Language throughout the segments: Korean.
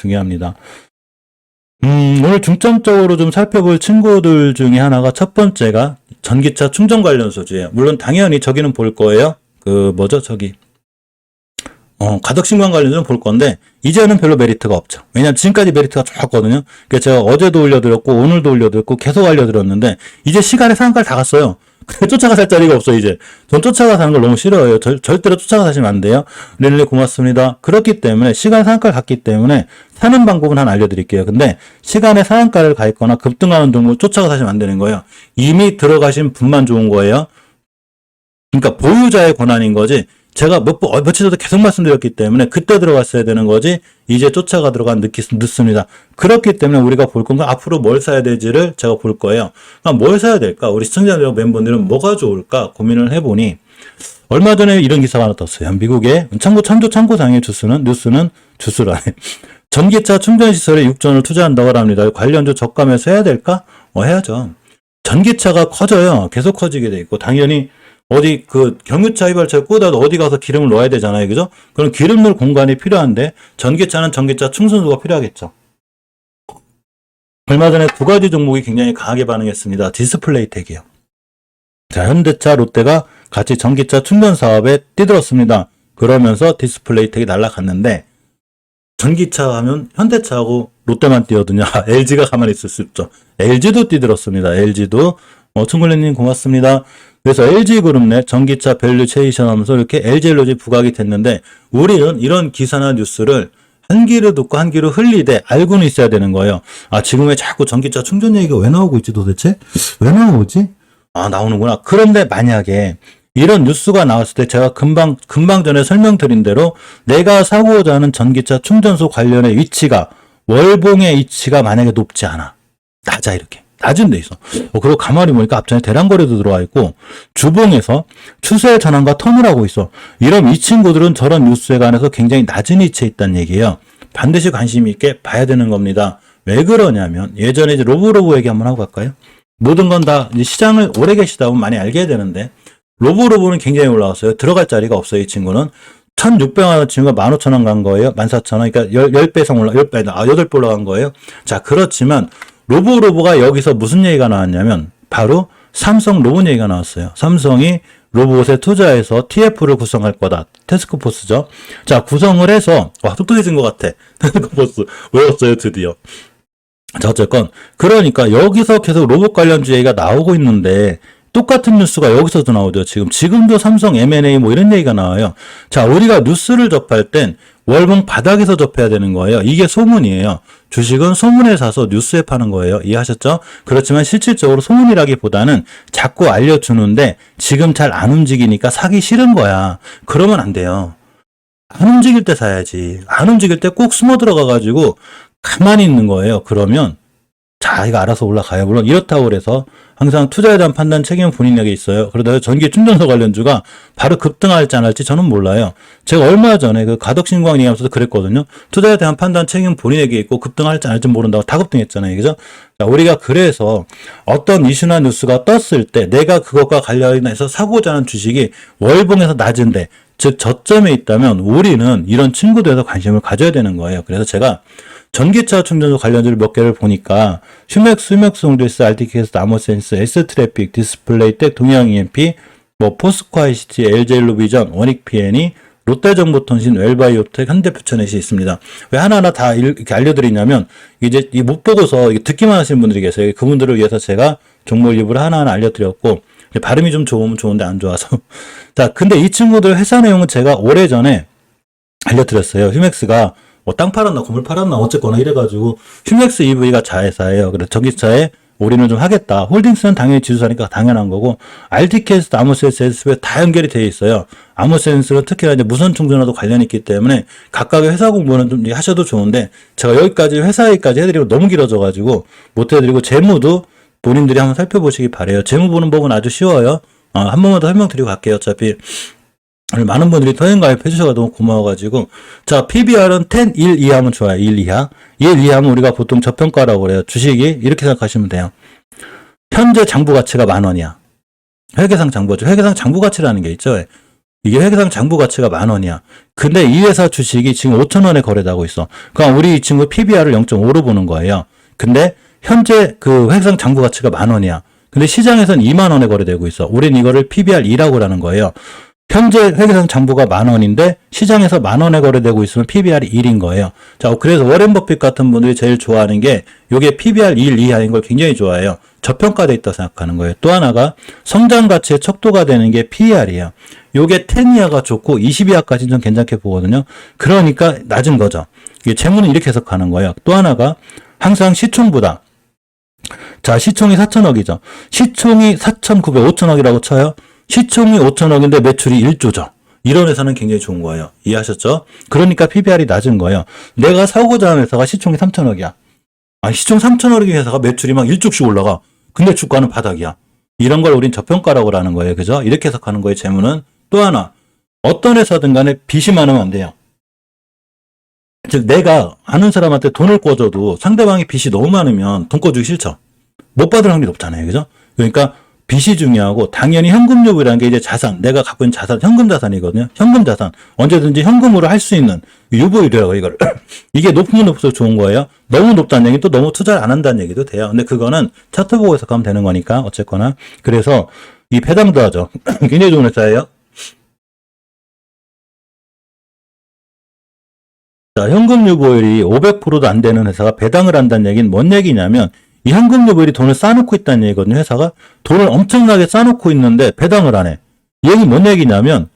중요합니다. 오늘 중점적으로 좀 살펴볼 친구들 중에 하나가 첫 번째가 전기차 충전 관련소주예요. 물론 당연히 저기는 볼 거예요. 가덕신광 관련주는 볼 건데 이제는 별로 메리트가 없죠. 왜냐면 지금까지 메리트가 좋았거든요. 그러니까 제가 어제도 올려드렸고 오늘도 올려드렸고 계속 알려드렸는데 이제 시간의 상한가를 다 갔어요. 쫓아가살 자리가 없어 이제. 전 쫓아가 사는 걸 너무 싫어해요. 절대로 쫓아가 사시면 안 돼요. 릴리 고맙습니다. 그렇기 때문에 시간의 상한가를 갔기 때문에 사는 방법은 하나 알려드릴게요. 근데 시간의 상한가를 가 있거나 급등하는 종목 쫓아가 사시면 안 되는 거예요. 이미 들어가신 분만 좋은 거예요. 그러니까 보유자의 권한인 거지. 제가 며칠 전에 계속 말씀드렸기 때문에 그때 들어갔어야 되는 거지 이제 쫓아가 들어간 늦습니다. 그렇기 때문에 우리가 볼 건가 앞으로 뭘 사야 될지를 제가 볼 거예요. 그럼 뭘 사야 될까? 우리 시청자들 멤버들은 뭐가 좋을까 고민을 해보니 얼마 전에 이런 기사가 하나 떴어요. 미국의 참고상의 뉴스는 주스라네. 전기차 충전시설에 6전을 투자한다고 합니다. 관련주 저가면서 해야 될까? 해야죠. 전기차가 커져요. 계속 커지게 돼 있고 당연히 어디 경유차 휘발유를 꽂아도 어디 가서 기름을 넣어야 되잖아요. 그죠? 그럼 기름 넣을 공간이 필요한데 전기차는 전기차 충전소가 필요하겠죠. 얼마 전에 두 가지 종목이 굉장히 강하게 반응했습니다. 디스플레이텍이요. 자, 현대차, 롯데가 같이 전기차 충전 사업에 뛰들었습니다. 그러면서 디스플레이텍이 날아갔는데 전기차 하면 현대차하고 롯데만 뛰어드냐. LG가 가만히 있을 수 없죠. LG도 뛰들었습니다. LG도 청글레님 고맙습니다. 그래서 LG그룹 내 전기차 밸류체이션 하면서 이렇게 LG엘로지 부각이 됐는데 우리는 이런 기사나 뉴스를 한 귀로 듣고 한 귀로 흘리되 알고는 있어야 되는 거예요. 지금 왜 자꾸 전기차 충전 얘기가 왜 나오고 있지 도대체? 왜 나오지? 나오는구나. 그런데 만약에 이런 뉴스가 나왔을 때 제가 금방 전에 설명드린 대로 내가 사고자 하는 전기차 충전소 관련의 위치가 월봉의 위치가 만약에 높지 않아. 낮아 이렇게. 낮은 데 있어. 그리고 가만히 보니까 앞전에 대량거래도 들어와 있고 주봉에서 추세 전환과 턴을 하고 있어. 이런 이 친구들은 저런 뉴스에 관해서 굉장히 낮은 위치에 있다는 얘기예요. 반드시 관심 있게 봐야 되는 겁니다. 왜 그러냐면 예전에 이제 로보로보 얘기 한번 하고 갈까요? 모든 건 다 시장을 오래 계시다 보면 많이 알게 되는데 로보로보는 굉장히 올라왔어요. 들어갈 자리가 없어요. 이 친구는 1,600원 원 친구가 15,000원 간 거예요. 14,000원. 그러니까 10배 이상 8배 올라간 거예요. 자, 그렇지만 로보로보가 여기서 무슨 얘기가 나왔냐면 바로 삼성 로봇 얘기가 나왔어요. 삼성이 로봇에 투자해서 TF를 구성할 거다. 태스크포스죠. 자, 구성을 해서 똑똑해진 것 같아. 태스크포스 외웠어요 드디어. 자, 어쨌건 그러니까 여기서 계속 로봇 관련주 얘기가 나오고 있는데 똑같은 뉴스가 여기서도 나오죠. 지금도 삼성 M&A 이런 얘기가 나와요. 자, 우리가 뉴스를 접할 땐 월봉 바닥에서 접해야 되는 거예요. 이게 소문이에요. 주식은 소문에 사서 뉴스에 파는 거예요. 이해하셨죠? 그렇지만 실질적으로 소문이라기보다는 자꾸 알려주는데 지금 잘 안 움직이니까 사기 싫은 거야. 그러면 안 돼요. 안 움직일 때 사야지. 안 움직일 때 꼭 숨어 들어가가지고 가만히 있는 거예요. 그러면 이거 알아서 올라가요. 물론 이렇다고 그래서 항상 투자에 대한 판단 책임은 본인에게 있어요. 그러다 전기 충전소 관련주가 바로 급등할지 안 할지 저는 몰라요. 제가 얼마 전에 가덕신광 얘기하면서도 그랬거든요. 투자에 대한 판단 책임은 본인에게 있고 급등할지 안 할지 모른다고 다 급등했잖아요. 그죠? 자, 우리가 그래서 어떤 이슈나 뉴스가 떴을 때 내가 그것과 관련해서 사고자 하는 주식이 월봉에서 낮은데 즉 저점에 있다면 우리는 이런 친구들에서 관심을 가져야 되는 거예요. 그래서 제가 전기차 충전소 관련주를 몇 개를 보니까 휴맥스, 홈리스, RTKS, 나머센스, S트래픽, 디스플레이텍, 동양EMP, 포스코ICT, LG엘로비전, 원익PNE, 롯데정보통신, 웰바이오텍, 현대퓨처넷이 있습니다. 왜 하나하나 다 이렇게 알려드리냐면 이제 못 보고서 듣기만 하시는 분들이 계세요. 그분들을 위해서 제가 종목 일부를 하나하나 알려드렸고 발음이 좀 좋으면 좋은데 안 좋아서 자, 근데 이 친구들 회사 내용은 제가 오래전에 알려드렸어요. 휴맥스가 땅 팔았나 건물 팔았나 어쨌거나 이래가지고 휴맥스 EV가 자회사예요. 그래서 전기차에 올인을 좀 하겠다. 홀딩스는 당연히 지주사니까 당연한 거고 RTKS, 아모센스, SB 다 연결이 되어 있어요. 아모센스는 특히나 이제 무선 충전화도 관련이 있기 때문에 각각의 회사 공부는 좀 하셔도 좋은데 제가 여기까지 회사 얘기까지 해드리고 너무 길어져가지고 못 해드리고 재무도 본인들이 한번 살펴보시기 바래요. 재무 보는 법은 아주 쉬워요. 한 번만 더 설명드리고 갈게요. 어차피 많은 분들이 토행 가입해 주셔서 너무 고마워가지고 자, PBR은 10, 1 이하면 좋아요. 1 이하. 1 이하면 우리가 보통 저평가라고 그래요. 주식이 이렇게 생각하시면 돼요. 현재 장부 가치가 10,000원이야. 회계상 장부죠. 회계상 장부 가치라는 게 있죠. 이게 회계상 장부 가치가 10,000원이야. 근데 이 회사 주식이 지금 5,000원에 거래되고 있어. 그럼 우리 이 친구 PBR을 0.5로 보는 거예요. 근데 현재 그 회계상 장부 가치가 10,000원이야. 근데 시장에서는 20,000원에 거래되고 있어. 우린 이거를 PBR 2라고 하는 거예요. 현재 회계상 장부가 10,000원인데 시장에서 10,000원에 거래되고 있으면 PBR이 1인 거예요. 자, 그래서 워렌 버핏 같은 분들이 제일 좋아하는 게 요게 PBR 1 이하인 걸 굉장히 좋아해요. 저평가돼 있다 생각하는 거예요. 또 하나가 성장 가치의 척도가 되는 게 PER이에요. 요게 10 이하가 좋고 20 이하까지는 좀 괜찮게 보거든요. 그러니까 낮은 거죠. 이게 재무는 이렇게 해석하는 거예요. 또 하나가 항상 시총보다, 자, 시총이 4,000억이죠. 시총이 4,900, 5,000억이라고 쳐요. 시총이 5,000억인데 매출이 1조죠. 이런 회사는 굉장히 좋은 거예요. 이해하셨죠? 그러니까 PBR이 낮은 거예요. 내가 사고자 하는 회사가 시총이 3,000억이야. 아, 시총 3,000억의 회사가 매출이 막 1조씩 올라가. 근데 주가는 바닥이야. 이런 걸 우린 저평가라고 하는 거예요. 그죠? 이렇게 해석하는 거예요. 재무는. 또 하나, 어떤 회사든 간에 빚이 많으면 안 돼요. 즉 내가 아는 사람한테 돈을 꿔줘도 상대방이 빚이 너무 많으면 돈 꿔주기 싫죠. 못 받을 확률이 높잖아요. 그죠? 그러니까 빚이 중요하고 당연히 현금 유보라는 게 이제 자산, 내가 갖고 있는 자산, 현금 자산이거든요. 현금 자산. 언제든지 현금으로 할 수 있는 유보율이라고 이걸. 이게 높으면 높을수록 좋은 거예요. 너무 높다는 얘기는 또 너무 투자를 안 한다는 얘기도 돼요. 근데 그거는 차트 보고 해석하면 되는 거니까 어쨌거나. 그래서 이 배당도 하죠. 굉장히 좋은 회사예요. 자, 현금 유보율이 500%도 안 되는 회사가 배당을 한다는 얘기는 뭔 얘기냐면 이 현금 유보율이 돈을 쌓아놓고 있다는 얘기거든요. 회사가 돈을 엄청나게 쌓아놓고 있는데 배당을 안 해. 이 얘기 뭔 얘기냐면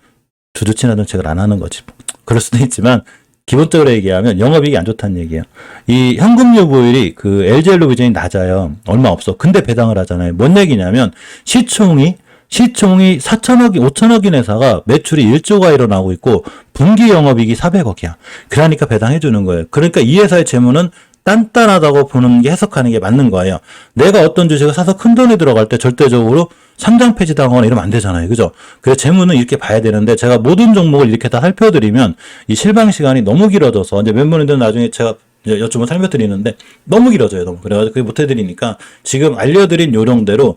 주주친화 정책을 안 하는 거지. 그럴 수도 있지만 기본적으로 얘기하면 영업이익이 안 좋다는 얘기예요. 이 현금 유보율이 그 LG엘로 비전이 낮아요. 얼마 없어. 근데 배당을 하잖아요. 뭔 얘기냐면 시총이 4,000억이 5,000억인 회사가 매출이 1조가 일어나고 있고 분기 영업이익이 400억이야. 그러니까 배당해 주는 거예요. 그러니까 이 회사의 재무는 단단하다고 보는 게 해석하는 게 맞는 거예요. 내가 어떤 주식을 사서 큰 돈이 들어갈 때 절대적으로 상장 폐지 당하거나 이러면 안 되잖아요. 그죠? 그래서 재무는 이렇게 봐야 되는데 제가 모든 종목을 이렇게 다 살펴드리면 이 실방 시간이 너무 길어져서 이제 멤버님들은 나중에 제가 여쭈면 설명드리는데 너무 길어져요. 너무. 그래가지고 그게 못 해드리니까 지금 알려드린 요령대로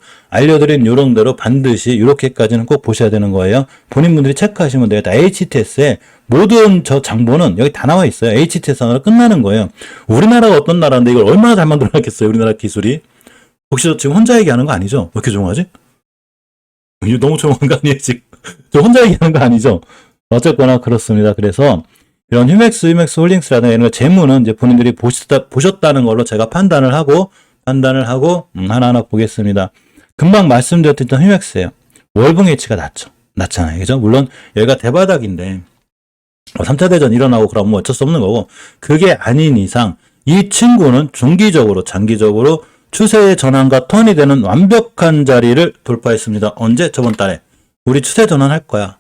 반드시 이렇게까지는 꼭 보셔야 되는 거예요. 본인분들이 체크하시면 돼요. 다 HTS에 모든 저 장보는 여기 다 나와 있어요. HTS 하나로 끝나는 거예요. 우리나라가 어떤 나라인데 이걸 얼마나 잘 만들어놨겠어요. 우리나라 기술이. 혹시 저 지금 혼자 얘기하는 거 아니죠? 왜 이렇게 조용하지? 이거 너무 조용한 거 아니에요, 지금? 저 혼자 얘기하는 거 아니죠? 어쨌거나 그렇습니다. 그래서 이런 휴맥스 홀딩스라든가 이런 재무는 이제 본인들이 보셨다는 걸로 제가 판단을 하고 하나하나 보겠습니다. 금방 말씀드렸던 휴맥스예요. 월봉 H가 낮잖아요. 그죠? 물론 여기가 대바닥인데 3차 대전 일어나고 그러면 뭐 어쩔 수 없는 거고 그게 아닌 이상 이 친구는 중기적으로 장기적으로 추세의 전환과 턴이 되는 완벽한 자리를 돌파했습니다. 언제? 저번 달에. 우리 추세 전환할 거야.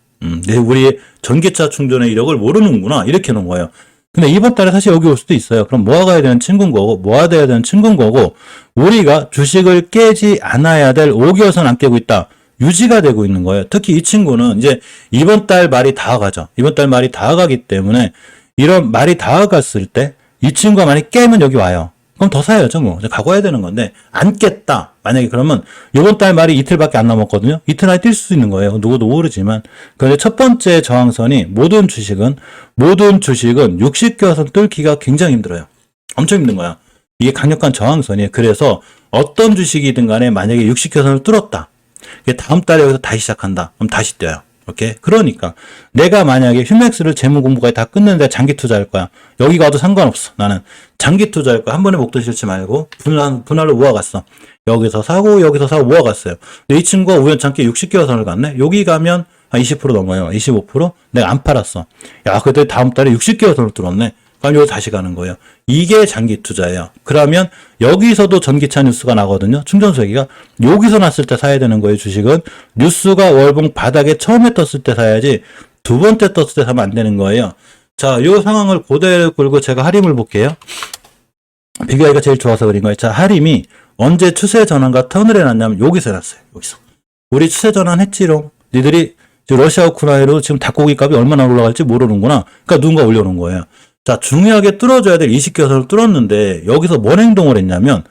우리 전기차 충전의 이력을 모르는구나. 이렇게 놓은 거예요. 근데 이번 달에 사실 여기 올 수도 있어요. 그럼 모아가야 되는 친구인 거고, 모아둬야 되는 친구인 거고, 우리가 주식을 깨지 않아야 될 5개월선 안 깨고 있다. 유지가 되고 있는 거예요. 특히 이 친구는 이제 이번 달 말이 다가가죠. 이번 달 말이 다가가기 때문에 이런 말이 다가갔을 때 이 친구가 만약 깨면 여기 와요. 그럼 더 사야죠, 뭐. 갖고 와야 되는 건데, 안 깼다. 만약에 그러면, 이번 달 말이 이틀밖에 안 남았거든요? 이틀 안에 뛸 수 있는 거예요. 누구도 모르지만. 그런데 첫 번째 저항선이 모든 주식은 60개선 뚫기가 굉장히 힘들어요. 엄청 힘든 거야. 이게 강력한 저항선이에요. 그래서 어떤 주식이든 간에 만약에 60개선을 뚫었다. 이게 다음 달에 여기서 다시 시작한다. 그럼 다시 뛰어요. 오케이? 그러니까 내가 만약에 휴맥스를 재무 공부까지 다 끝냈는데 장기 투자할 거야. 여기 가도 상관없어. 나는 장기 투자할 거야. 한 번에 목돈 싫지 말고 분할로 모아갔어. 여기서 사고 모아갔어요. 근데 이 친구가 우연찮게 60개월 선을 갔네. 여기 가면 한 20% 넘어요. 25%? 내가 안 팔았어. 야, 그때 다음 달에 60개월 선을 뚫었네. 그럼 여기 다시 가는 거예요. 이게 장기 투자예요. 그러면 여기서도 전기차 뉴스가 나거든요. 충전소 얘기가. 여기서 났을 때 사야 되는 거예요. 주식은. 뉴스가 월봉 바닥에 처음에 떴을 때 사야지 두 번째 떴을 때 사면 안 되는 거예요. 자, 이 상황을 고대로 끌고 제가 하림을 볼게요. 비교하기가 제일 좋아서 그린 거예요. 자, 하림이 언제 추세 전환과 턴을 해놨냐면 여기서 해놨어요. 여기서. 우리 추세 전환 했지롱. 니들이 러시아 우크라이나로 지금 닭고기 값이 얼마나 올라갈지 모르는구나. 그러니까 누군가 올려놓은 거예요. 자, 중요하게 뚫어줘야 될 20개선을 뚫었는데 여기서 뭔 행동을 했냐면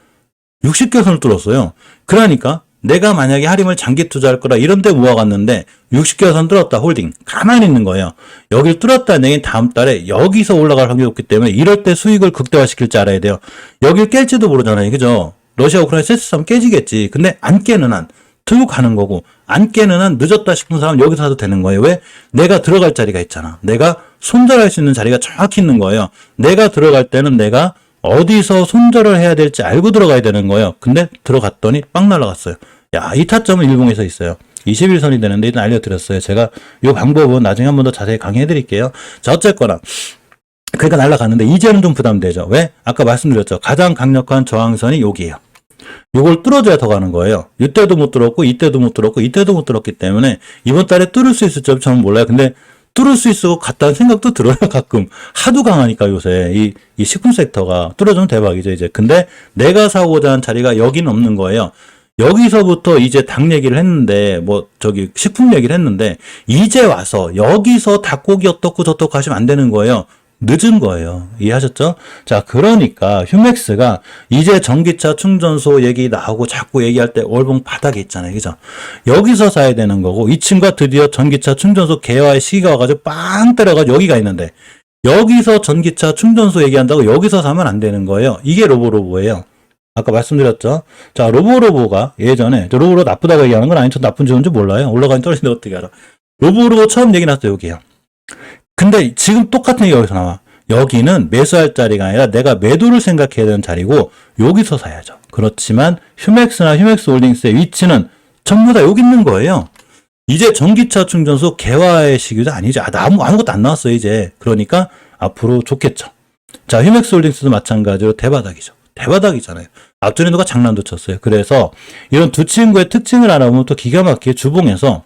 60개선을 뚫었어요. 그러니까 내가 만약에 할인을 장기 투자할 거라 이런 데 모아갔는데 60개월 선 뚫었다 홀딩 가만히 있는 거예요. 여기를 뚫었다는 얘기는 다음 달에 여기서 올라갈 확률이 없기 때문에 이럴 때 수익을 극대화시킬 줄 알아야 돼요. 여길 깰지도 모르잖아요. 그죠? 러시아 우크라이나 세트싸움 깨지겠지. 근데 안 깨는 한 들고 가는 거고 안 깨는 한 늦었다 싶은 사람 여기서 사도 되는 거예요. 왜? 내가 들어갈 자리가 있잖아. 내가 손절할 수 있는 자리가 정확히 있는 거예요. 내가 들어갈 때는 내가 어디서 손절을 해야 될지 알고 들어가야 되는 거예요. 근데 들어갔더니 빵 날아갔어요. 야, 이 타점은 일봉에서 있어요. 21선이 되는데 일단 알려드렸어요. 제가 이 방법은 나중에 한 번 더 자세히 강의해 드릴게요. 자, 어쨌거나 그러니까 날아갔는데 이제는 좀 부담되죠. 왜? 아까 말씀드렸죠. 가장 강력한 저항선이 여기예요. 요걸 뚫어줘야 더 가는 거예요. 이때도 못 뚫었고 이때도 못 뚫었고 이때도 못 뚫었기 때문에 이번 달에 뚫을 수 있을지 저는 몰라요. 근데 뚫을 수 있을 것 같다는 생각도 들어요. 가끔 하도 강하니까 요새 이 식품 섹터가 뚫어주면 대박이죠 이제. 근데 내가 사고자 한 자리가 여기는 없는 거예요. 여기서부터 이제 당 얘기를 했는데 식품 얘기를 했는데 이제 와서 여기서 닭고기 어떻고 저떻고 하시면 안 되는 거예요. 늦은 거예요. 이해하셨죠? 자, 그러니까 휴맥스가 이제 전기차 충전소 얘기 나오고 자꾸 얘기할 때 월봉 바닥에 있잖아요. 그죠? 여기서 사야 되는 거고 이 친구가 드디어 전기차 충전소 개화의 시기가 와가지고 빵 때려가지고 여기가 있는데 여기서 전기차 충전소 얘기한다고 여기서 사면 안 되는 거예요. 이게 로보로보예요. 아까 말씀드렸죠? 자, 로보로보가 예전에 로보로보 나쁘다고 얘기하는 건 아닌지 나쁜 좋은지 몰라요. 올라가니 떨어지는데 어떻게 알아? 로보로보 처음 얘기 났어요. 여기요. 근데 지금 똑같은 게 여기서 나와. 여기는 매수할 자리가 아니라 내가 매도를 생각해야 되는 자리고 여기서 사야죠. 그렇지만 휴맥스나 휴맥스홀딩스의 위치는 전부 다 여기 있는 거예요. 이제 전기차 충전소 개화의 시기도 아니죠. 아무것도 안 나왔어요 이제. 그러니까 앞으로 좋겠죠. 자, 휴맥스홀딩스도 마찬가지로 대바닥이죠. 대바닥이잖아요. 앞전에 누가 장난도 쳤어요. 그래서 이런 두 친구의 특징을 알아보면 또 기가 막히게 주봉에서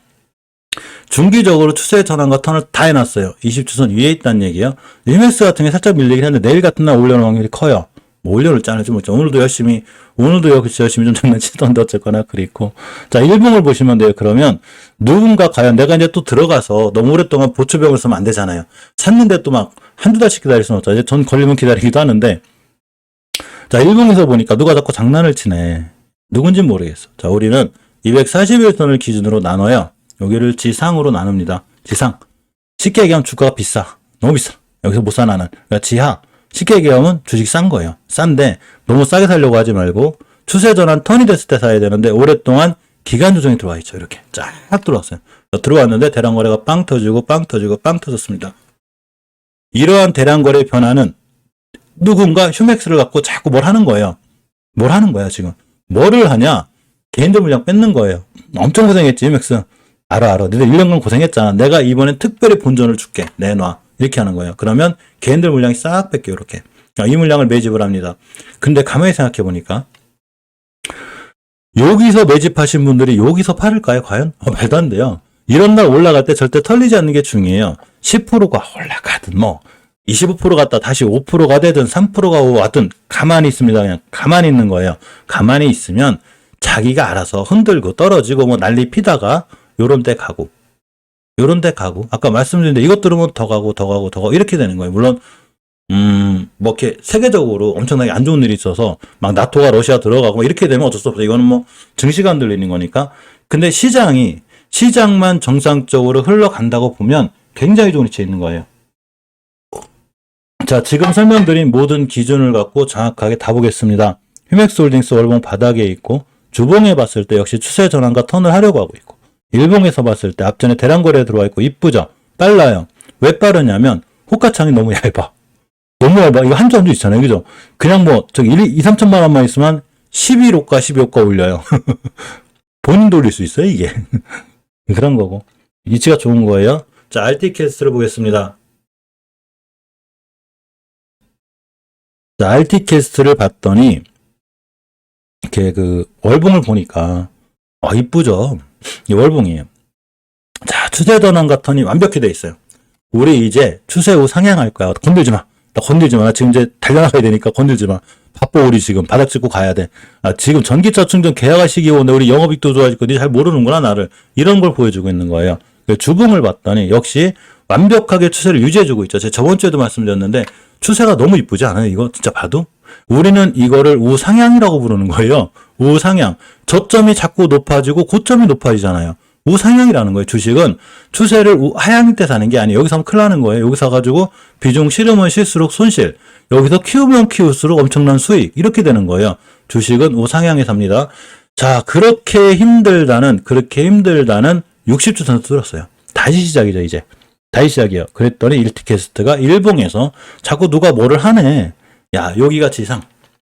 중기적으로 추세 전환과 턴을 다 해놨어요. 20주선 위에 있다는 얘기예요. 휴맥스 같은 게 살짝 밀리긴 했는데 내일 같은 날 올려놓을 확률이 커요. 뭐 올려놓을지 안 할지 모르죠. 오늘도 열심히 좀 장난치던데 어쨌거나 그랬고. 자, 일봉을 보시면 돼요. 그러면 누군가 과연 내가 이제 또 들어가서 너무 오랫동안 보초병을 쓰면 안 되잖아요. 샀는데 또 막 한두 달씩 기다릴 수는 없죠. 이제 전 걸리면 기다리기도 하는데. 자, 일봉에서 보니까 누가 자꾸 장난을 치네. 누군진 모르겠어. 자, 우리는 241선을 기준으로 나눠요. 여기를 지상으로 나눕니다. 지상. 쉽게 얘기하면 주가가 비싸. 너무 비싸. 여기서 못 사 나는. 그러니까 지하. 쉽게 얘기하면 주식 싼 거예요. 싼데 너무 싸게 살려고 하지 말고 추세 전환 턴이 됐을 때 사야 되는데 오랫동안 기간 조정이 들어와 있죠. 이렇게 쫙 들어왔어요. 들어왔는데 대량 거래가 빵 터지고 빵 터지고 빵 터졌습니다. 이러한 대량 거래 변화는 누군가 휴맥스를 갖고 자꾸 뭘 하는 거예요. 뭘 하는 거야 지금. 뭐를 하냐. 개인들 물량 뺏는 거예요. 엄청 고생했지 휴맥스. 알아. 너희들 1년간 고생했잖아. 내가 이번엔 특별히 본전을 줄게. 내놔. 이렇게 하는 거예요. 그러면 개인들 물량이 싹 뺏겨요. 이렇게. 이 물량을 매집을 합니다. 근데 가만히 생각해 보니까 여기서 매집하신 분들이 여기서 팔을까요? 과연? 말도 안 돼요. 이런 날 올라갈 때 절대 털리지 않는 게 중요해요. 10%가 올라가든 25% 갔다 다시 5%가 되든 3%가 왔든 가만히 있습니다. 그냥 가만히 있는 거예요. 가만히 있으면 자기가 알아서 흔들고 떨어지고 난리 피다가 요런 데 가고 아까 말씀드렸는데 이것 들으면 더 가고 이렇게 되는 거예요. 물론 이렇게 세계적으로 엄청나게 안 좋은 일이 있어서 막 나토가 러시아 들어가고 이렇게 되면 어쩔 수 없어요. 이거는 증시가 흔들리는 거니까. 근데 시장만 정상적으로 흘러간다고 보면 굉장히 좋은 위치에 있는 거예요. 자, 지금 설명드린 모든 기준을 갖고 정확하게 다 보겠습니다. 휴맥스홀딩스 월봉 바닥에 있고 주봉에 봤을 때 역시 추세 전환과 턴을 하려고 하고 있고 일봉에서 봤을 때 앞전에 대량거래에 들어와 있고 이쁘죠? 빨라요. 왜 빠르냐면 호가창이 너무 얇아. 너무 얇아. 이거 한 주 있잖아요. 그죠? 그냥 2, 3천만 원만 있으면 11호가 12호가 올려요. 본인 돌릴 수 있어요 이게. 그런 거고. 위치가 좋은 거예요. 자, RT캐스트를 보겠습니다. 자, RT캐스트를 봤더니 이렇게 월봉을 보니까 이쁘죠? 이 월봉이에요. 자, 추세 전환과 턴이 완벽히 돼 있어요. 우리 이제 추세 후 상향할 거야. 건들지 마. 나 건들지 마. 나 지금 이제 달려나가야 되니까 건들지 마. 바빠 우리 지금 바닥 짚고 가야 돼. 지금 전기차 충전 개화가 시기 오는데 우리 영업이익도 좋아질 거니 잘 모르는구나 나를. 이런 걸 보여주고 있는 거예요. 주봉을 봤더니 역시 완벽하게 추세를 유지해주고 있죠. 제가 저번 주에도 말씀드렸는데 추세가 너무 이쁘지 않아요? 이거 진짜 봐도? 우리는 이거를 우상향이라고 부르는 거예요. 우상향. 저점이 자꾸 높아지고 고점이 높아지잖아요. 우상향이라는 거예요. 주식은 추세를 하향일 때 사는 게 아니에요. 여기서 하면 큰일 나는 거예요. 여기서 가지고 비중 실으면 실수록 손실. 여기서 키우면 키울수록 엄청난 수익. 이렇게 되는 거예요. 주식은 우상향에 삽니다. 자, 그렇게 힘들다는 60주 선수 들었어요. 다시 시작이죠, 이제. 다시 시작이에요. 그랬더니 일티캐스트가 일봉에서 자꾸 누가 뭐를 하네. 야, 여기가 지상.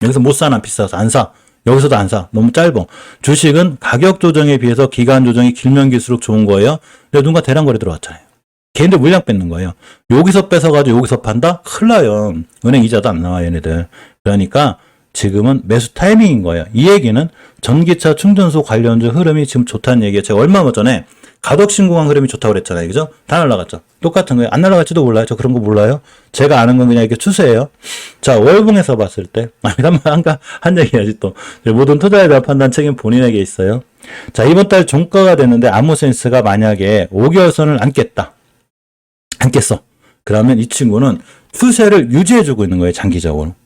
여기서 못 사나 비싸서 안 사. 여기서도 안 사. 너무 짧어. 주식은 가격 조정에 비해서 기간 조정이 길면 길수록 좋은 거예요. 근데 누가 대량 거래 들어왔잖아요. 걔네들 물량 뺏는 거예요. 여기서 뺏어가지고 여기서 판다? 큰일 나요. 은행 이자도 안 나와, 얘네들. 그러니까 지금은 매수 타이밍인 거예요. 이 얘기는 전기차 충전소 관련주 흐름이 지금 좋다는 얘기예요. 제가 얼마 전에 가덕신공항 흐름이 좋다고 그랬잖아요. 그죠? 다 날라갔죠. 똑같은 거예요. 안 날라갈지도 몰라요. 저 그런 거 몰라요. 제가 아는 건 그냥 이렇게 추세예요. 자, 월봉에서 봤을 때, 한 얘기 해야지 또. 모든 투자에 대한 판단 책임 본인에게 있어요. 자, 이번 달 종가가 됐는데 아모센스가 만약에 5개월선을 안 깼다. 안 깼어. 그러면 이 친구는 추세를 유지해주고 있는 거예요. 장기적으로.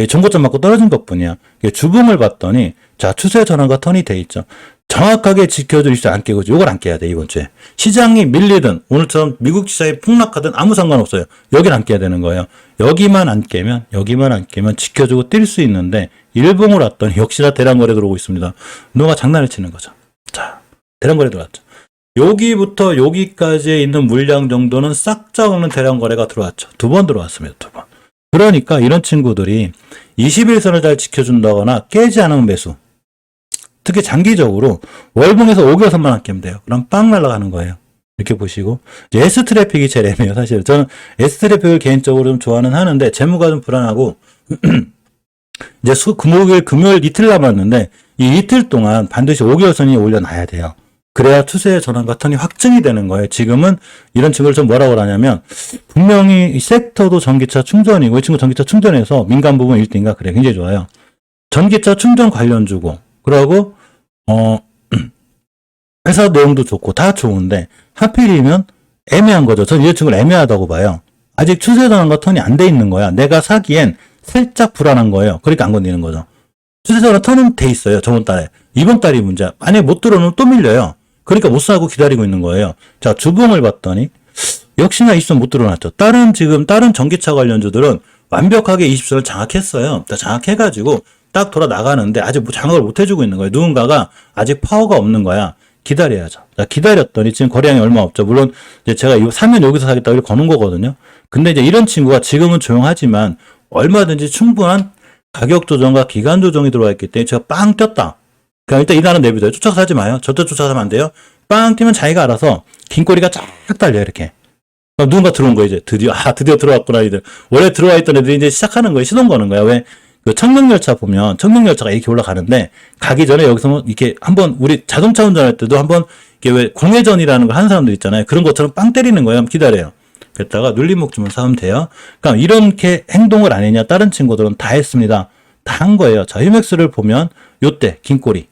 정고점 맞고 떨어진 것 뿐이야. 주봉을 봤더니, 자, 추세 전환과 턴이 돼 있죠. 정확하게 지켜줄 수 안 깨고, 요걸 안 깨야 돼, 이번 주에. 시장이 밀리든, 오늘처럼 미국 시장이 폭락하든 아무 상관없어요. 여길 안 깨야 되는 거예요. 여기만 안 깨면 지켜주고 뛸 수 있는데, 일봉을 왔더니 역시나 대량거래 들어오고 있습니다. 누가 장난을 치는 거죠. 자, 대량거래 들어왔죠. 여기부터 여기까지에 있는 물량 정도는 싹 잡아먹는 대량거래가 들어왔죠. 2번 들어왔습니다, 2번. 그러니까 이런 친구들이 21선을 잘 지켜준다거나 깨지 않으면 매수. 특히 장기적으로 월봉에서 5개월선만 안 깨면 돼요. 그럼 빵 날아가는 거예요. 이렇게 보시고 S 트래픽이 제일 애매해요. 사실 저는 S 트래픽을 개인적으로 좀 좋아는 하는데 재무가 좀 불안하고 이제 금요일 이틀 남았는데 이 이틀 동안 반드시 5개월선이 올려놔야 돼요. 그래야 추세의 전환과 턴이 확증이 되는 거예요. 지금은 이런 친구를 좀 뭐라고 하냐면 분명히 이 섹터도 전기차 충전이고 이 친구 전기차 충전해서 민간 부분 1등인가 그래 굉장히 좋아요. 전기차 충전 관련주고 그러고 회사 내용도 좋고 다 좋은데 하필이면 애매한 거죠. 저는 이 친구를 애매하다고 봐요. 아직 추세 전환과 턴이 안 돼 있는 거야. 내가 사기엔 살짝 불안한 거예요. 그러니까 안 건드리는 거죠. 추세 전환 턴은 돼 있어요. 저번 달에. 이번 달이 문제야. 만약에 못 들어오면 또 밀려요. 그러니까 못 사고 기다리고 있는 거예요. 자, 주봉을 봤더니 역시나 20선 못 들어놨죠. 다른 전기차 관련주들은 완벽하게 20선을 장악했어요. 장악해가지고 딱 돌아 나가는데 아직 장악을 못 해주고 있는 거예요. 누군가가 아직 파워가 없는 거야. 기다려야죠. 자, 기다렸더니 지금 거래량이 얼마 없죠. 물론 이제 제가 이거 사면 여기서 사겠다고 이렇게 거는 거거든요. 근데 이제 이런 친구가 지금은 조용하지만 얼마든지 충분한 가격 조정과 기간 조정이 들어와 있기 때문에 제가 빵 떴다. 그러니까 일단 이단은 내비둬요. 쫓아가서 하지 마요. 절대 쫓아가면 안 돼요. 빵 뛰면 자기가 알아서 긴 꼬리가 쫙 달려요. 이렇게. 누군가 들어온 거예요. 이제 드디어 들어왔구나. 이들 원래 들어와 있던 애들이 이제 시작하는 거예요. 시동 거는 거야. 왜? 그 청명열차 보면 청명열차가 이렇게 올라가는데 가기 전에 여기서 이렇게 한번 우리 자동차 운전할 때도 한번 이게 왜 공회전이라는 걸 하는 사람들 있잖아요. 그런 것처럼 빵 때리는 거예요. 기다려요. 그랬다가 눌림목 주면 사면 돼요. 그러니까 이렇게 행동을 안 했냐? 다른 친구들은 다 했습니다. 다 한 거예요. 자, 휴맥스를 보면 요때 긴 꼬리.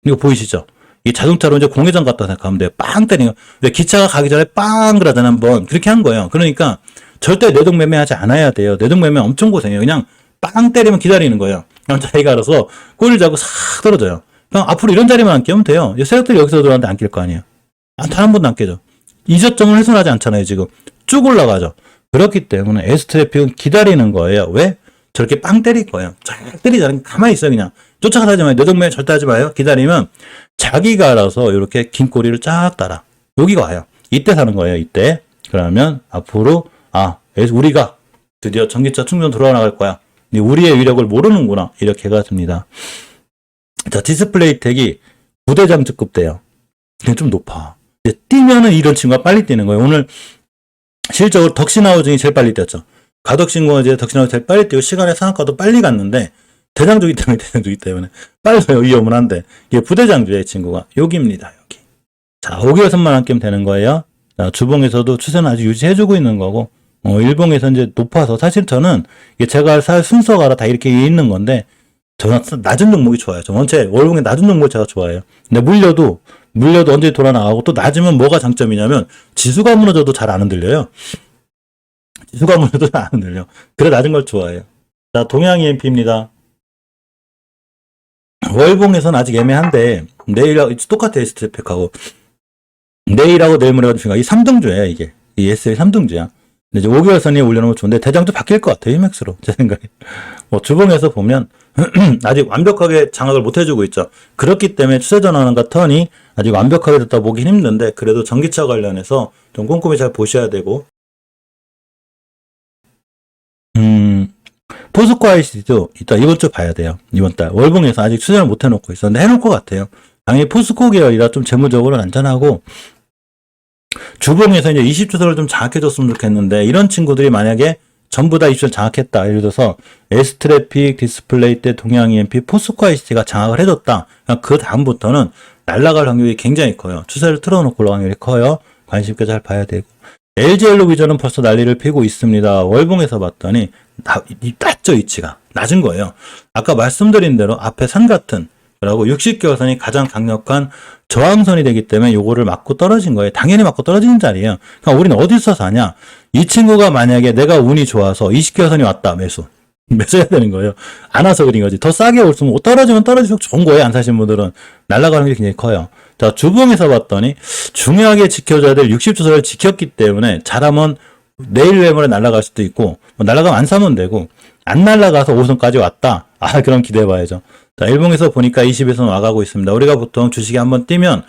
이거 보이시죠? 이 자동차로 이제 공회전 갔다 생각하면 돼요. 빵 때리는 거. 근데 기차가 가기 전에 빵 그러잖아 한번. 그렇게 한 거예요. 그러니까 절대 내동매매하지 않아야 돼요. 내동매매 엄청 고생해요. 그냥 빵 때리면 기다리는 거예요. 그럼 자기가 알아서 꼬리를 잡고 싹 떨어져요. 그럼 앞으로 이런 자리만 안 깨면 돼요. 세력들이 여기서 들어왔는데 안 깰 거 아니에요. 단 한 번도 안 깨죠. 이 저점을 훼손하지 않잖아요. 지금 쭉 올라가죠. 그렇기 때문에 S트래픽은 기다리는 거예요. 왜? 저렇게 빵 때릴 거예요. 쫙 때리잖아요. 가만히 있어요. 그냥 쫓아가서 하지 마요. 내동매매 절대 하지 마요. 기다리면 자기가 알아서 이렇게 긴 꼬리를 쫙 따라 여기가 와요. 이때 사는 거예요. 이때. 그러면 앞으로 우리가 드디어 전기차 충전 돌아나갈 거야. 우리의 위력을 모르는구나. 이렇게가 됩니다. 자, 디스플레이 택이 부대장급급 돼요. 그냥 좀 높아. 뛰면은 이런 친구가 빨리 뛰는 거예요. 오늘 실적으로 덕신하우징이 제일 빨리 뛰었죠. 가덕신공항이 이제 덕신하우징이 제일 빨리 뛰고 시간의 상한가도 빨리 갔는데 대장주기 때문에 빨리 가요. 위험은 한데 이게 부대장주의 이 친구가 여기입니다. 여기. 자, 5개월선만 안 깨면 되는 거예요. 자, 주봉에서도 추세는 아직 유지해주고 있는 거고 일봉에서 이제 높아서 사실 저는 제가 살 순서가 다 이렇게 있는 건데 저는 낮은 종목이 좋아요. 저 원체 월봉에 낮은 종목을 제가 좋아해요. 근데 물려도 언제 돌아 나가고 또 낮으면 뭐가 장점이냐면 지수가 무너져도 잘 안 흔들려요. 지수가 무너져도 잘 안 흔들려. 그래 낮은 걸 좋아해요. 자, 동양 EMP입니다. 월봉에서는 아직 애매한데, 내일하고 똑같아, 스트랩팩하고. 내일하고 내일 모레가 중요한 이 3등주예요, 이게. 이 SL 3등주야. 근데 이제 5개월 선에 올려놓으면 좋은데, 대장도 바뀔 것 같아요, 히맥스로. 제 생각에. 뭐, 주봉에서 보면, 아직 완벽하게 장악을 못 해주고 있죠. 그렇기 때문에 추세 전환과 턴이 아직 완벽하게 됐다 보긴 힘든데, 그래도 전기차 관련해서 좀 꼼꼼히 잘 보셔야 되고, 포스코 IC도 이따 이번 주 봐야 돼요. 이번 달. 월봉에서 아직 추천을 못 해놓고 있었는데 해놓을 것 같아요. 당연히 포스코 계열이라 좀 재무적으로 안전하고, 주봉에서 이제 20주선을 좀 장악해줬으면 좋겠는데, 이런 친구들이 만약에 전부 다 20주를 장악했다. 예를 들어서, S트래픽, 디스플레이 때 동양 EMP, 포스코 IC가 장악을 해줬다. 그 다음부터는 날아갈 확률이 굉장히 커요. 추세를 틀어놓고 올라갈 확률이 커요. 관심 있게 잘 봐야 되고. LG엘로비전은 벌써 난리를 피고 있습니다. 월봉에서 봤더니 낮죠, 위치가. 낮은 거예요. 아까 말씀드린 대로 앞에 산 같은, 그리고 60개월선이 가장 강력한 저항선이 되기 때문에 요거를 맞고 떨어진 거예요. 당연히 맞고 떨어지는 자리예요. 그러니까 우리는 어디서 사냐? 이 친구가 만약에 내가 운이 좋아서 20개월선이 왔다, 매수. 매수해야 되는 거예요. 안 와서 그린 거지. 더 싸게 올수록 떨어지면 떨어질수록 좋은 거예요. 안 사신 분들은. 날아가는 게 굉장히 커요. 자, 주봉에서 봤더니 중요하게 지켜줘야 될 60주선을 지켰기 때문에 잘하면 내일 외모에 날아갈 수도 있고, 뭐 날아가면 안 사면 되고, 안 날아가서 5선까지 왔다. 아, 그럼 기대해봐야죠. 자, 일봉에서 보니까 20에서 와가고 있습니다. 우리가 보통 주식이 한번 뛰면,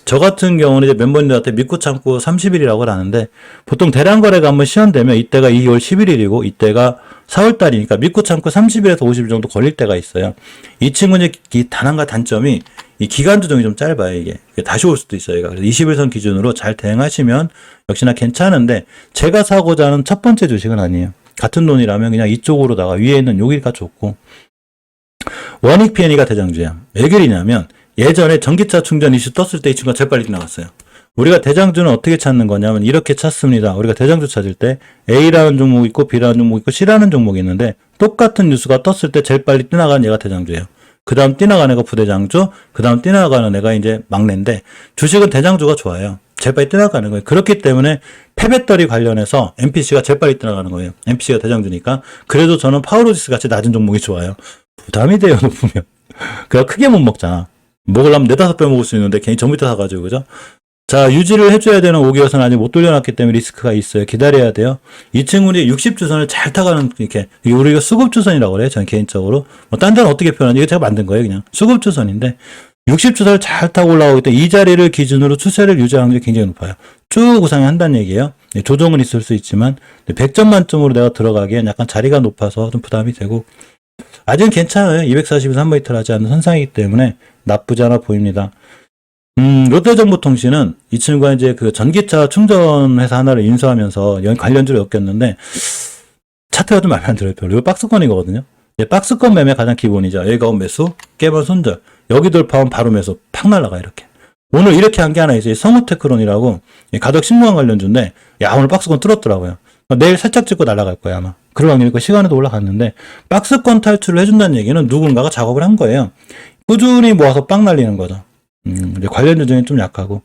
저 같은 경우는 이제 멤버님들한테 믿고 참고 30일이라고 하는데, 보통 대량 거래가 한번 시연되면 이때가 2월 11일이고, 이때가 4월달이니까 믿고 참고 30일에서 50일 정도 걸릴 때가 있어요. 이 친구는 이 단한과 단점이 이 기간 조정이 좀 짧아요, 이게. 다시 올 수도 있어요, 얘가. 그래서 21선 기준으로 잘 대응하시면 역시나 괜찮은데, 제가 사고자 하는 첫 번째 주식은 아니에요. 같은 돈이라면 그냥 이쪽으로다가 위에 있는 여기가 좋고, 원익 P&E가 대장주야. 왜 그러냐면, 예전에 전기차 충전 이슈 떴을 때 이 친구가 제일 빨리 지나갔어요. 우리가 대장주는 어떻게 찾는 거냐면 이렇게 찾습니다. 우리가 대장주 찾을 때 A라는 종목이 있고 B라는 종목이 있고 C라는 종목이 있는데 똑같은 뉴스가 떴을 때 제일 빨리 뛰어나가는 얘가 대장주예요. 그 다음 뛰어나가는 애가 부대장주, 그 다음 뛰어나가는 애가 이제 막내인데 주식은 대장주가 좋아요. 제일 빨리 뛰어나가는 거예요. 그렇기 때문에 폐배터리 관련해서 MPC가 제일 빨리 뛰어나가는 거예요. MPC가 대장주니까. 그래도 저는 파워로직스 같이 낮은 종목이 좋아요. 부담이 돼요, 높으면. 그냥 크게 못 먹잖아. 먹으려면 4-5배 먹을 수 있는데 괜히 전부터 사가지고, 그죠? 자, 유지를 해줘야 되는 5개월선 아직 못 돌려놨기 때문에 리스크가 있어요. 기다려야 돼요. 이 친구는 60주선을 잘 타가는, 이렇게, 우리가 수급주선이라고 그래요. 저는 개인적으로. 뭐, 딴 데는 어떻게 표현하는지, 이거 제가 만든 거예요. 그냥. 수급주선인데, 60주선을 잘 타고 올라오기 때문에 이 자리를 기준으로 추세를 유지하는 확률이 굉장히 높아요. 쭉 우상향 한다는 얘기예요. 조정은 있을 수 있지만, 100점 만점으로 내가 들어가기엔 약간 자리가 높아서 좀 부담이 되고, 아직은 괜찮아요. 240에서 한 번 이틀 하지 않는 선상이기 때문에 나쁘지 않아 보입니다. 롯데정보통신은 이 친구가 이제 그 전기차 충전 회사 하나를 인수하면서 관련주를 엮였는데 차트가 좀 마음에 안 들어요. 별로. 이거 박스권이거든요. 박스권 매매 가장 기본이죠. 여기가 매수, 깨번 손절. 여기 돌파하면 바로 매수, 팍 날라가 이렇게. 오늘 이렇게 한 게 하나 있어요. 성우테크론이라고 가덕 신무한 관련주인데 야 오늘 박스권 뚫었더라고요. 내일 살짝 찍고 날아갈 거야 아마. 그럴 확률이 있고 시간에도 올라갔는데 박스권 탈출을 해준다는 얘기는 누군가가 작업을 한 거예요. 꾸준히 모아서 빵 날리는 거죠. 이제 관련주 중에 좀 약하고.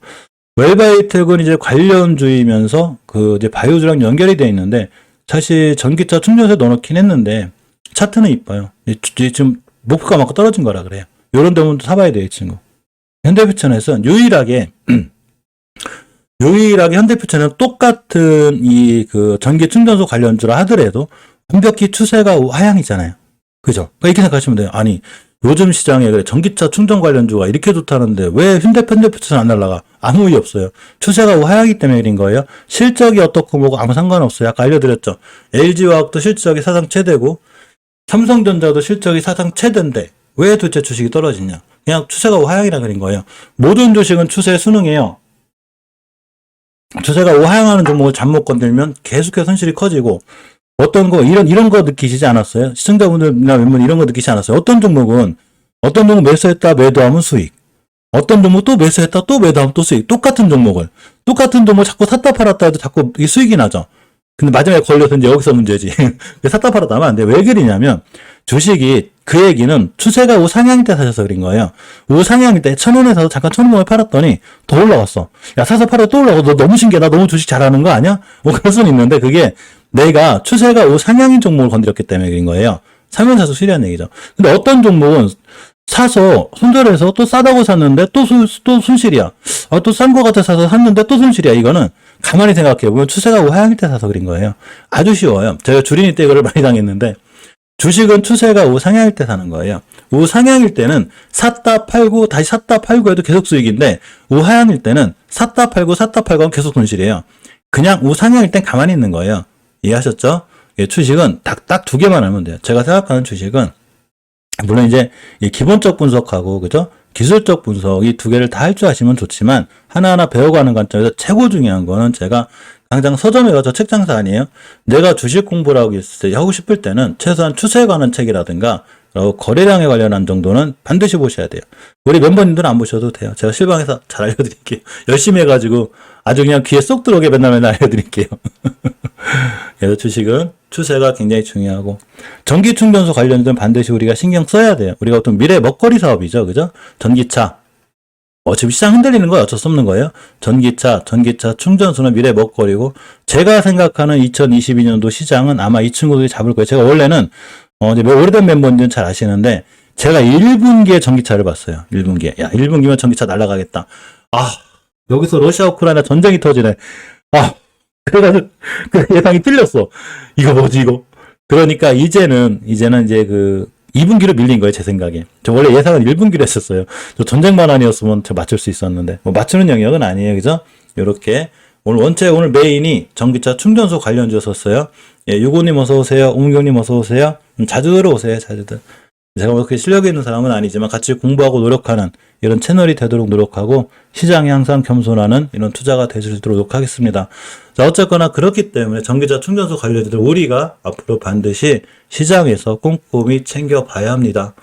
웰바이텍은 이제 관련주이면서 그 이제 바이오주랑 연결이 돼 있는데 사실 전기차 충전소에 넣어놓긴 했는데 차트는 이뻐요. 지금 목표가 맞고 떨어진 거라 그래요. 요런 데면 사봐야 돼요, 이 친구. 현대부천에서는 유일하게 현대부천은 똑같은 이 그 전기 충전소 관련주라 하더라도 완벽히 추세가 하향이잖아요. 그죠? 그러니까 이렇게 생각하시면 돼요. 아니, 요즘 시장에 그래 전기차 충전 관련주가 이렇게 좋다는데 왜 현대부천 안 날라가? 아무 이유 없어요. 추세가 하향이기 때문에 그런 거예요. 실적이 어떻고 뭐고 아무 상관없어요. 아까 알려드렸죠. LG화학도 실적이 사상 최대고 삼성전자도 실적이 사상 최대인데 왜 도대체 주식이 떨어지냐? 그냥 추세가 하향이라 그린 거예요. 모든 주식은 추세에 순응해요. 추세가 하향하는 종목을 잘못 건들면 계속해서 손실이 커지고 어떤 거 이런 거 느끼시지 않았어요? 시청자분들이나 멤버분 이런 거 느끼지 않았어요? 어떤 종목 매수했다 매도하면 수익. 어떤 종목 또 매수했다 또 매도하면 또 수익. 똑같은 종목을 똑같은 종목 자꾸 샀다 팔았다 해도 자꾸 이 수익이 나죠. 근데 마지막에 걸려서 이제 여기서 문제지. 샀다 팔았다 하면 안 돼. 왜 그러냐면 주식이 그 얘기는 추세가 우상향일 때 사셔서 그린 거예요. 우상향일 때 1,000원에 사서 잠깐 1,500원에 팔았더니 더 올라갔어. 야 사서 팔아 또 올라가고 너 너무 신기하다. 너무 주식 잘하는 거 아니야? 뭐 그럴 수는 있는데 그게 내가 추세가 우상향인 종목을 건드렸기 때문에 그린 거예요. 사면 사서 수리한 얘기죠. 근데 어떤 종목은 사서 손절해서 또 싸다고 샀는데 또 손실이야. 또 싼 거 같아 사서 샀는데 또 손실이야. 이거는 가만히 생각해 보면 추세가 우하향일 때 사서 그린 거예요. 아주 쉬워요. 제가 주린이 때 이거를 많이 당했는데 주식은 추세가 우상향일 때 사는 거예요. 우상향일 때는 샀다 팔고 다시 샀다 팔고 해도 계속 수익인데 우하향일 때는 샀다 팔고 하면 계속 손실이에요. 그냥 우상향일 땐 가만히 있는 거예요. 이해하셨죠? 주식은 딱 두 개만 알면 돼요. 제가 생각하는 주식은 물론 이제 기본적 분석하고 그죠? 기술적 분석 이 두 개를 다 할 줄 아시면 좋지만 하나하나 배워가는 관점에서 최고 중요한 거는 제가 당장 서점에 가서 책 장사 아니에요? 내가 주식 공부를 하고 싶을 때는 최소한 추세에 관한 책이라든가 거래량에 관련한 정도는 반드시 보셔야 돼요. 우리 멤버님들은 안 보셔도 돼요. 제가 실방에서 잘 알려드릴게요. 열심히 해가지고 아주 그냥 귀에 쏙 들어오게 맨날 알려드릴게요. 그래서 주식은 추세가 굉장히 중요하고 전기 충전소 관련된 반드시 우리가 신경 써야 돼요. 우리가 어떤 미래 먹거리 사업이죠. 그죠? 전기차. 지금 시장 흔들리는 거 어쩔 수 없는 거예요. 전기차 충전소는 미래 먹거리고 제가 생각하는 2022년도 시장은 아마 이 친구들이 잡을 거예요. 제가 원래는 이제 오래된 멤버님들은 잘 아시는데 제가 1분기에 전기차를 봤어요. 1분기에. 야, 1분기면 전기차 날아가겠다. 여기서 러시아 우크라이나 전쟁이 터지네. 그래가지고 그 예상이 틀렸어. 이거 뭐지 이거? 그러니까 이제는 이제 2분기로 밀린 거예요, 제 생각에. 저 원래 예상은 1분기로 했었어요. 저 전쟁만 아니었으면 저 맞출 수 있었는데. 맞추는 영역은 아니에요, 그죠? 요렇게. 오늘 메인이 전기차 충전소 관련주였었어요. 유고님 어서오세요. 웅경님 어서오세요. 자주 들어오세요, 자주들. 제가 그렇게 실력이 있는 사람은 아니지만 같이 공부하고 노력하는 이런 채널이 되도록 노력하고 시장에 항상 겸손하는 이런 투자가 될 수 있도록 노력하겠습니다. 자, 어쨌거나 그렇기 때문에 전기차 충전소 관련주들 우리가 앞으로 반드시 시장에서 꼼꼼히 챙겨봐야 합니다.